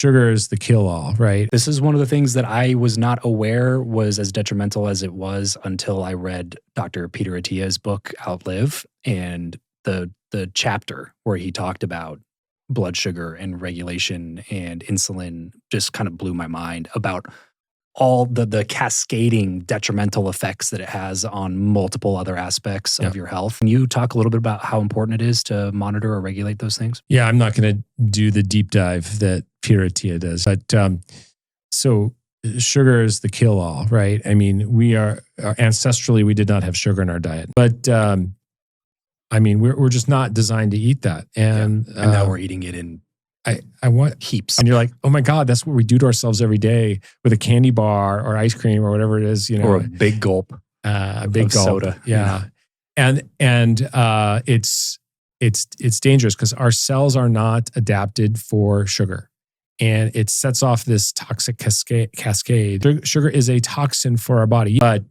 Sugar is the kill-all, right? This is one of the things that I was not aware was as detrimental as it was until I read Dr. Peter Attia's book, Outlive, and the chapter where he talked about blood sugar and regulation and insulin just kind of blew my mind about all the cascading detrimental effects that it has on multiple other aspects of your health. Can you talk a little bit about how important it is to monitor or regulate those things? Yeah, I'm not going to do the deep dive that Peter Attia does. But so sugar is the kill-all, right? I mean, ancestrally, we did not have sugar in our diet. But I mean, we're just not designed to eat that. And now we're eating it in I want heaps. And you're like, oh my God, that's what we do to ourselves every day with a candy bar or ice cream or whatever it is, or a big gulp, a big gulp, soda. Yeah, and it's dangerous because our cells are not adapted for sugar, and it sets off this toxic cascade. Sugar is a toxin for our body, but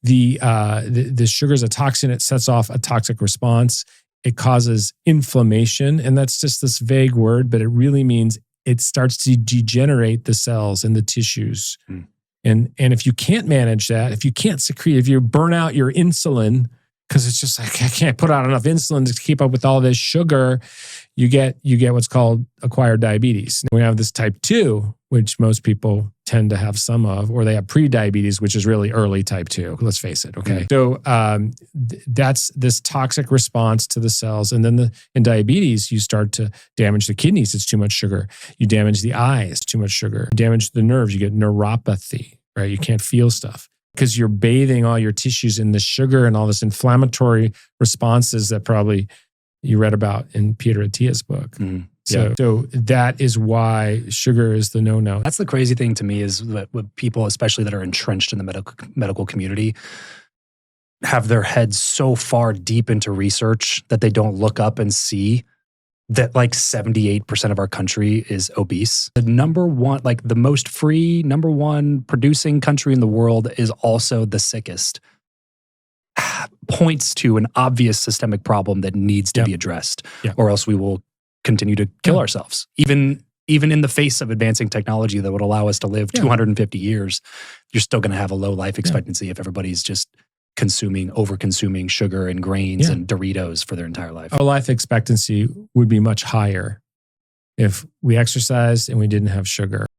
the sugar is a toxin. It sets off a toxic response. It causes inflammation, and that's just this vague word, but it really means it starts to degenerate the cells and the tissues. And if you can't manage that, if you can't secrete, if you burn out your insulin, because it's just like, I can't put out enough insulin to keep up with all this sugar, you get what's called acquired diabetes. We have this type 2, which most people tend to have some of, or they have pre-diabetes, which is really early type 2. Let's face it, okay? So that's this toxic response to the cells. And then in diabetes, you start to damage the kidneys. It's too much sugar. You damage the eyes, too much sugar. You damage the nerves. You get neuropathy, right? You can't feel stuff because you're bathing all your tissues in the sugar and all this inflammatory responses that probably you read about in Peter Attia's book. So that is why sugar is the no-no. That's the crazy thing to me is that with people, especially that are entrenched in the medical community, have their heads so far deep into research that they don't look up and see that like 78% of our country is obese. The number one, like the most free, number one producing country in the world is also the sickest. Points to an obvious systemic problem that needs to be addressed, or else we will continue to kill ourselves. Even in the face of advancing technology that would allow us to live 250 years, you're still going to have a low life expectancy if everybody's just over-consuming sugar and grains and Doritos for their entire life. Our life expectancy would be much higher if we exercised and we didn't have sugar.